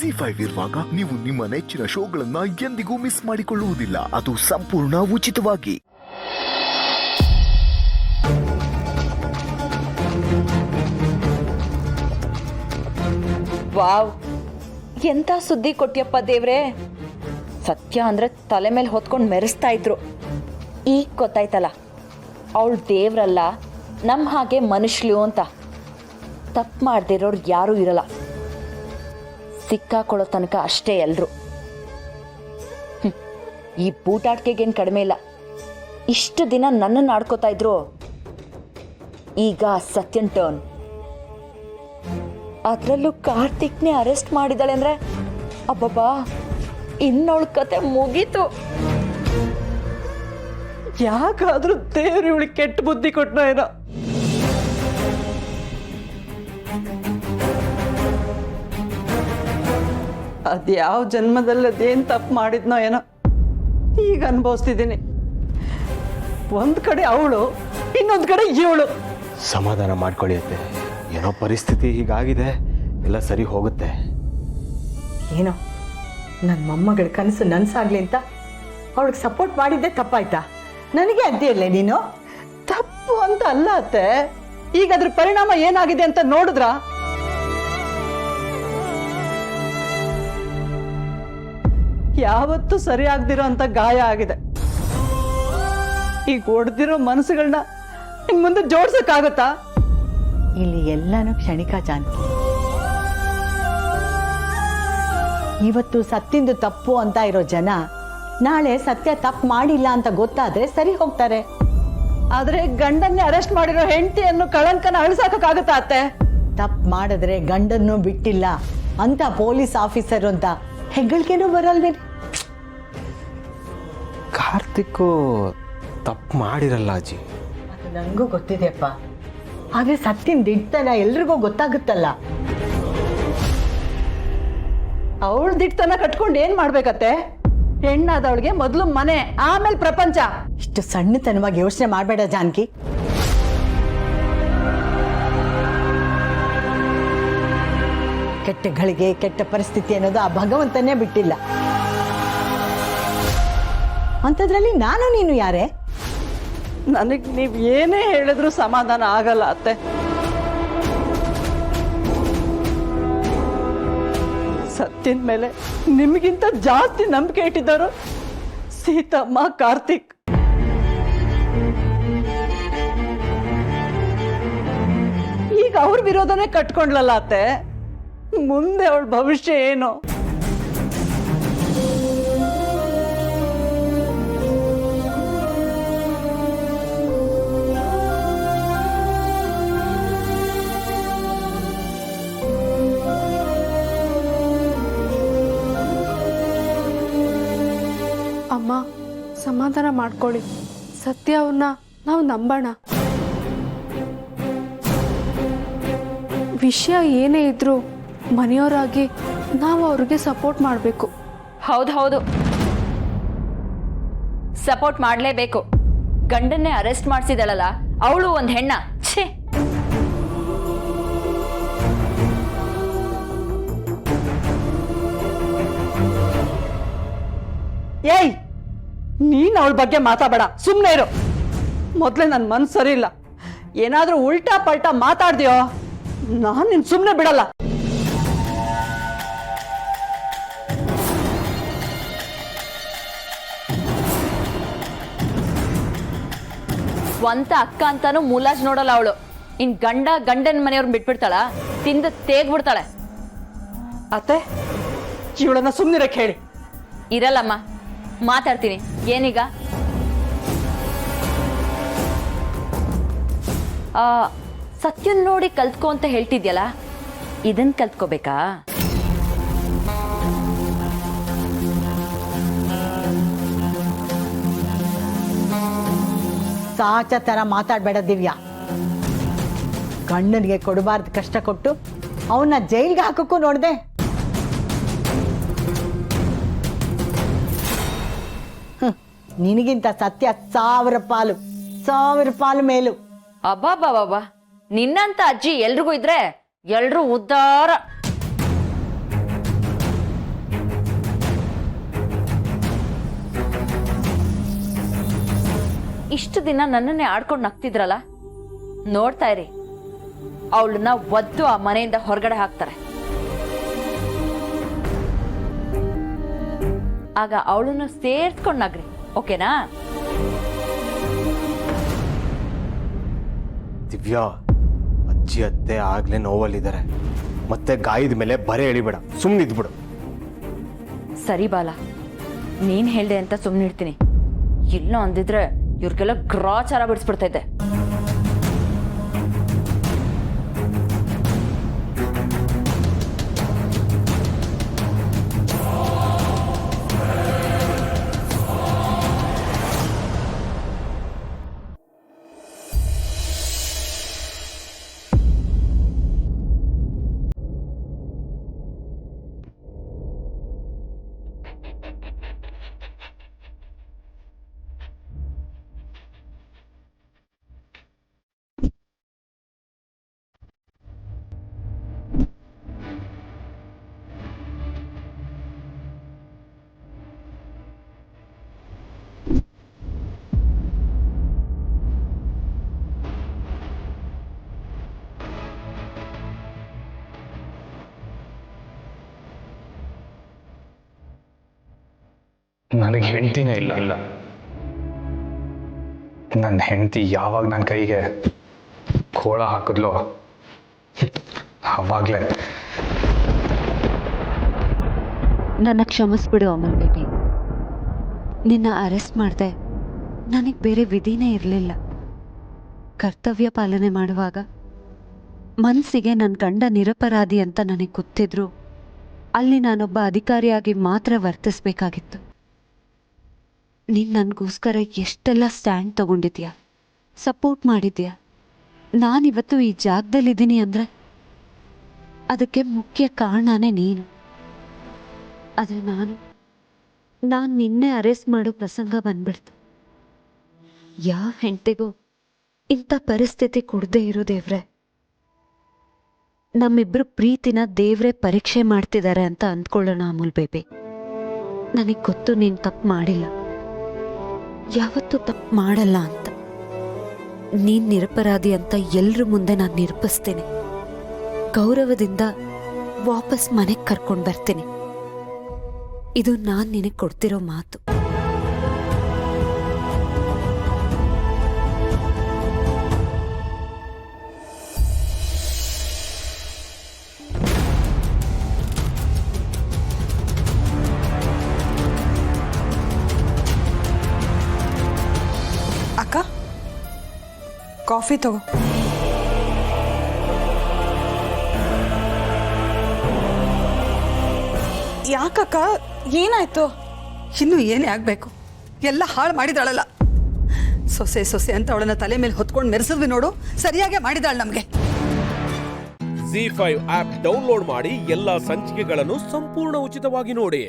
ಜಿ5 ಇರುವಾಗ ನೀವು ನಿಮ್ಮ ನೆಚ್ಚಿನ ಶೋಗಳನ್ನ ಎಂದಿಗೂ ಮಿಸ್ ಮಾಡಿಕೊಳ್ಳುವುದಿಲ್ಲ. ಅದು ಸಂಪೂರ್ಣ ಉಚಿತವಾಗಿ. ವಾವ್, ಎಂತ ಸುದ್ದಿ ಕೊಟ್ಟಿಯಪ್ಪ ದೇವ್ರೆ. ಸತ್ಯ ಅಂದ್ರೆ ತಲೆ ಮೇಲೆ ಹೊತ್ಕೊಂಡು ಮೆರೆಸ್ತಾ ಇದ್ರು. ಈಗ ಗೊತ್ತಾಯ್ತಲ್ಲ, ಅವಳು ದೇವ್ರಲ್ಲ, ನಮ್ಮ ಹಾಗೆ ಮನುಷ್ಯಳು ಅಂತ. ತಪ್ಪು ಮಾಡ್ದಿರೋರು ಯಾರೂ ಇರಲ್ಲ, ಸಿಕ್ಕಾಕೊಳ್ಳೋ ತನಕ ಅಷ್ಟೇ ಎಲ್ರು. ಈ ಬೂಟಾಟಿಕೆಗೇನು ಕಡಿಮೆ ಇಲ್ಲ. ಇಷ್ಟು ದಿನ ನನ್ನನ್ನು ಆಡ್ಕೋತಾ ಇದ್ರು, ಈಗ ಸತ್ಯನ್ ಟರ್ನ್. ಅದರಲ್ಲೂ ಕಾರ್ತಿಕ್ನೇ ಅರೆಸ್ಟ್ ಮಾಡಿದಾಳೆ ಅಂದ್ರೆ ಅಬ್ಬಬ್ಬಾ, ಇನ್ನವಳ ಕತೆ ಮುಗೀತು. ಯಾಕಾದ್ರೂ ದೇವ್ರು ಇವಳಿಗೆ ಕೆಟ್ಟ ಬುದ್ಧಿ ಕೊಟ್ಟನೋ ಏನೋ. ಅದ್ಯಾವ ಜನ್ಮದಲ್ಲಿ ಅದೇನು ತಪ್ಪು ಮಾಡಿದ್ನೋ ಏನೋ ಈಗ ಅನುಭವಿಸ್ತಿದ್ದೀನಿ. ಒಂದ್ ಕಡೆ ಅವಳು, ಇನ್ನೊಂದು ಕಡೆ ಇವಳು. ಸಮಾಧಾನ ಮಾಡ್ಕೊಳ್ಳಿ ಅತ್ತೆ, ಏನೋ ಪರಿಸ್ಥಿತಿ ಹೀಗಾಗಿದೆ, ಎಲ್ಲ ಸರಿ ಹೋಗುತ್ತೆ. ಏನೋ ನನ್ನ ಮೊಮ್ಮಗಳ ಕನಸು ನನ್ಸಾಗ್ಲಿ ಅಂತ ಅವಳಿಗೆ ಸಪೋರ್ಟ್ ಮಾಡಿದ್ದೆ ತಪ್ಪಾಯ್ತಾ? ನನಗೆ ಅದ್ದಿಯಲ್ಲೇ ನೀನು ತಪ್ಪು ಅಂತ ಅಲ್ಲ ಅತ್ತೆ. ಈಗ ಅದ್ರ ಪರಿಣಾಮ ಏನಾಗಿದೆ ಅಂತ ನೋಡಿದ್ರ? ಯಾವತ್ತೂ ಸರಿ ಆಗ್ದಿರೋ ಅಂತ ಗಾಯ ಆಗಿದೆ. ಈಗ ಹೊಡೆದಿರೋ ಮನಸ್ಸುಗಳನ್ನ ಇನ್ ಮುಂದೆ ಜೋಡ್ಸಕ್ಕಾಗತ್ತಾ? ಇಲ್ಲಿ ಎಲ್ಲಾನು ಕ್ಷಣಿಕ ಜಾನಕಿ. ಇವತ್ತು ಸತ್ತಿಂದು ತಪ್ಪು ಅಂತ ಇರೋ ಜನ ನಾಳೆ ಸತ್ಯ ತಪ್ಪು ಮಾಡಿಲ್ಲ ಅಂತ ಗೊತ್ತಾದ್ರೆ ಸರಿ ಹೋಗ್ತಾರೆ. ಆದ್ರೆ ಗಂಡನ್ನೇ ಅರೆಸ್ಟ್ ಮಾಡಿರೋ ಹೆಂಡತಿಯನ್ನು ಕಳಂಕನ ಅಳಿಸಾಕಾಗತ್ತಾ ಅತ್ತೆ? ತಪ್ಪು ಮಾಡಿದ್ರೆ ಗಂಡನ್ನು ಬಿಟ್ಟಿಲ್ಲ ಅಂತ ಪೊಲೀಸ್ ಆಫೀಸರ್ ಅಂತ ಹೆಗ್ಗಳಿಕೆನೂ ಬರಲ್ವೇನೆ? ಕಾರ್ತಿಕ್ ತಪ್ಪು ಮಾಡಿರಲ್ಲ ಅಜ್ಜಿ. ಅದು ನನಗೂ ಗೊತ್ತಿದೆಯಪ್ಪ. ಆದ್ರೆ ಸತ್ತಿನ ದಿಟ್ಟತನ ಎಲ್ರಿಗೂ ಗೊತ್ತಾಗುತ್ತಲ್ಲ. ಅವಳ ದಿಟ್ಟತನ ಕಟ್ಕೊಂಡು ಏನ್ ಮಾಡ್ಬೇಕತ್ತೆ? ಹೆಣ್ಣಾದವಳಿಗೆ ಮೊದಲು ಮನೆ, ಆಮೇಲೆ ಪ್ರಪಂಚ. ಇಷ್ಟು ಸಣ್ಣತನವಾಗಿ ಯೋಚನೆ ಮಾಡಬೇಡ ಜಾನಕಿ. ಕೆಟ್ಟ ಗಳಿಗೆ, ಕೆಟ್ಟ ಪರಿಸ್ಥಿತಿ ಅನ್ನೋದು ಆ ಭಗವಂತನೇ ಬಿಟ್ಟಿಲ್ಲ. ಅಂಥದ್ರಲ್ಲಿ ನಾನು ನೀನು ಯಾರೇ? ನನಗೆ ನೀವು ಏನೇ ಹೇಳಿದ್ರು ಸಮಾಧಾನ ಆಗಲ್ಲ ಅತ್ತೆ. ಸತ್ತಿನ ಮೇಲೆ ನಿಮಗಿಂತ ಜಾಸ್ತಿ ನಂಬಿಕೆ ಇಟ್ಟಿದ್ದರು ಸೀತಮ್ಮ, ಕಾರ್ತಿಕ್. ಈಗ ಅವ್ರ ವಿರೋಧನೇ ಕಟ್ಕೊಂಡ್ಲಲ್ಲ ಅತ್ತೆ. ಮುಂದೆ ಅವಳ ಭವಿಷ್ಯ ಏನು? ಅಮ್ಮ, ಸಮಾಧಾನ ಮಾಡ್ಕೊಳ್ಳಿ. ಸತ್ಯ ಅವ್ರನ್ನ ನಾವು ನಂಬೋಣ. ವಿಷಯ ಏನೇ ಇದ್ರೂ ಮನೆಯವರಾಗಿ ನಾವು ಅವ್ರಿಗೆ ಸಪೋರ್ಟ್ ಮಾಡಬೇಕು. ಹೌದು ಹೌದು, ಸಪೋರ್ಟ್ ಮಾಡಲೇಬೇಕು. ಗಂಡನ್ನೇ ಅರೆಸ್ಟ್ ಮಾಡಿಸಿದಳಲ್ಲ ಅವಳು ಒಂದು ಹೆಣ್ಣ. ಛೇ, ಏಯ್, ನೀನ್ ಅವಳ ಬಗ್ಗೆ ಮಾತಾಡಬೇಡ, ಸುಮ್ಮನೆ ಇರು. ಮೊದ್ಲೇ ನನ್ನ ಮನ್ಸು ಸರಿ ಇಲ್ಲ. ಏನಾದ್ರೂ ಉಲ್ಟಾ ಪಲ್ಟಾ ಮಾತಾಡ್ತೀಯೋ ನಾನು ನಿನ್ ಸುಮ್ಮನೆ ಬಿಡಲ್ಲ. ಸ್ವಂತ ಅಕ್ಕ ಅಂತಾನು ಮುಲಾಜ್ ನೋಡಲ್ಲ ಅವಳು. ಇನ್ ಗಂಡನ ಮನೆಯವ್ರನ್ನ ಬಿಟ್ಬಿಡ್ತಾಳ, ತಿಂದು ತೇಗ್ಬಿಡ್ತಾಳೆ. ಅತ್ತೆ, ಇವಳನ್ನ ಸುಮ್ಮನಿರಕ್ಕೆ ಹೇಳಿ. ಇರಲ್ಲಮ್ಮ, ಮಾತಾಡ್ತೀನಿ. ಏನೀಗ? ಸತ್ಯನ್ ನೋಡಿ ಕಲ್ತ್ಕೊ ಅಂತ ಹೇಳ್ತಿದ್ಯಲ್ಲ, ಇದನ್ ಕಲ್ತ್ಕೋಬೇಕಾ? ಸಾಚ ತರ ಮಾತಾಡ್ಬೇಡ ದಿವ್ಯಾ. ಗಂಡನಿಗೆ ಕೊಡಬಾರ್ದು ಕಷ್ಟ ಕೊಟ್ಟು ಅವನ್ನ ಜೈಲ್ಗೆ ಹಾಕಕ್ಕೂ ನೋಡ್ದೆ. ನಿನಗಿಂತ ಸತ್ಯ 1000 ಪಾಲು ಮೇಲು. ಅಬ್ಬಾ, ನಿನ್ನಂತ ಅಜ್ಜಿ ಎಲ್ರಿಗೂ ಇದ್ರೆ ಎಲ್ರೂ ಉದ್ಧಾರ. ಇಷ್ಟು ದಿನ ನನ್ನನ್ನೇ ಆಡ್ಕೊಂಡು ನಗ್ತಿದ್ರಲ್ಲ, ನೋಡ್ತಾ ಇರಿ, ಅವಳನ್ನ ಒದ್ದು ಆ ಮನೆಯಿಂದ ಹೊರಗಡೆ ಹಾಕ್ತಾರೆ. ಆಗ ಅವಳನ್ನು ಸೇರ್ಸ್ಕೊಂಡು ನಗ್ರಿ, ಓಕೆನಾ? ದಿವ್ಯಾ, ಅಜ್ಜಿ ಅತ್ತೆ ಆಗ್ಲೇ ನೋವಲ್ಲಿದ್ದಾರೆ. ಮತ್ತೆ ಗಾಯದ ಮೇಲೆ ಬರೆ ಎಳಿಬೇಡ, ಸುಮ್ಮನಿದ್ಬಿಡು. ಸರಿ ಬಾಲ, ನೀನ್ ಹೇಳ್ದೆ ಅಂತ ಸುಮ್ಮನಿರ್ತೀನಿ. ಇಲ್ಲ ಅಂದಿದ್ರೆ ಇವ್ರಿಗೆಲ್ಲ ಗ್ರಾಚಾರ ಬಿಡಿಸ್ಬಿಡ್ತಾ ಇದ್ದೆ. ನನಗೆ ಹೆಂಡತಿನೇ ಇಲ್ಲ. ನನ್ನ ಹೆಂಡತಿ ಯಾವಾಗ ನನ್ನ ಕೈಗೆ ಕೋಳ ಹಾಕಿದ್ಲೋ ಆವಾಗಲೇ. ನನ್ನ ಕ್ಷಮಿಸ್ಬಿಡು ಅಮಲ್ ಬೇಬಿ. ನಿನ್ನ ಅರೆಸ್ಟ್ ಮಾಡಿದೆ, ನನಗೆ ಬೇರೆ ವಿಧಿನೇ ಇರಲಿಲ್ಲ. ಕರ್ತವ್ಯ ಪಾಲನೆ ಮಾಡುವಾಗ ಮನಸ್ಸಿಗೆ ನನ್ನ ಗಂಡ ನಿರಪರಾಧಿ ಅಂತ ನನಗೆ ಗೊತ್ತಿದ್ರು ಅಲ್ಲಿ ನಾನೊಬ್ಬ ಅಧಿಕಾರಿಯಾಗಿ ಮಾತ್ರ ವರ್ತಿಸ್ಬೇಕಾಗಿತ್ತು. ನೀನು ನನಗೋಸ್ಕರ ಎಷ್ಟೆಲ್ಲ ಸ್ಟ್ಯಾಂಡ್ ತಗೊಂಡಿದ್ಯಾ, ಸಪೋರ್ಟ್ ಮಾಡಿದ್ಯಾ. ನಾನಿವತ್ತು ಈ ಜಾಗದಲ್ಲಿದ್ದೀನಿ ಅಂದರೆ ಅದಕ್ಕೆ ಮುಖ್ಯ ಕಾರಣನೇ ನೀನು. ಆದರೆ ನಾನು ನಿನ್ನೆ ಅರೆಸ್ಟ್ ಮಾಡೋ ಪ್ರಸಂಗ ಬಂದ್ಬಿಡ್ತು. ಯಾವ ಹೆಂಡತಿಗೂ ಇಂಥ ಪರಿಸ್ಥಿತಿ ಕೊಡದೇ ಇರೋ ದೇವ್ರೆ, ನಮ್ಮಿಬ್ರು ಪ್ರೀತಿನ ದೇವ್ರೆ ಪರೀಕ್ಷೆ ಮಾಡ್ತಿದ್ದಾರೆ ಅಂತ ಅಂದ್ಕೊಳ್ಳೋಣ ಅಮೂಲ್ ಬೇಬಿ. ನನಗೆ ಗೊತ್ತು ನೀನು ತಪ್ಪು ಮಾಡಿಲ್ಲ, ಯಾವತ್ತೂ ತಪ್ಪು ಮಾಡಲ್ಲ ಅಂತ. ನೀನು ನಿರಪರಾಧಿ ಅಂತ ಎಲ್ಲರ ಮುಂದೆ ನಾನು ನಿರೂಪಿಸ್ತೇನೆ. ಗೌರವದಿಂದ ವಾಪಸ್ ಮನೆಗೆ ಕರ್ಕೊಂಡು ಬರ್ತೀನಿ. ಇದು ನಾನು ನಿನಗೆ ಕೊಡ್ತಿರೋ ಮಾತು. ಅಕ್ಕ, ಕಾಫಿ ತಗೋ. ಯಾಕಕ್ಕ, ಏನಾಯ್ತು? ಇನ್ನು ಏನೇ ಆಗಬೇಕು, ಎಲ್ಲ ಹಾಳು ಮಾಡಿದಾಳಲ್ಲ. ಸೊಸೆ ಅಂತ ಅವಳನ್ನ ತಲೆ ಮೇಲೆ ಹೊತ್ಕೊಂಡು ಮೆರೆಸಿದ್ವಿ ನೋಡು, ಸರಿಯಾಗೇ ಮಾಡಿದಾಳು ನಮಗೆ. ZEE5 ಆಪ್ ಡೌನ್ಲೋಡ್ ಮಾಡಿ ಎಲ್ಲಾ ಸಂಚಿಕೆಗಳನ್ನು ಸಂಪೂರ್ಣ ಉಚಿತವಾಗಿ ನೋಡಿ.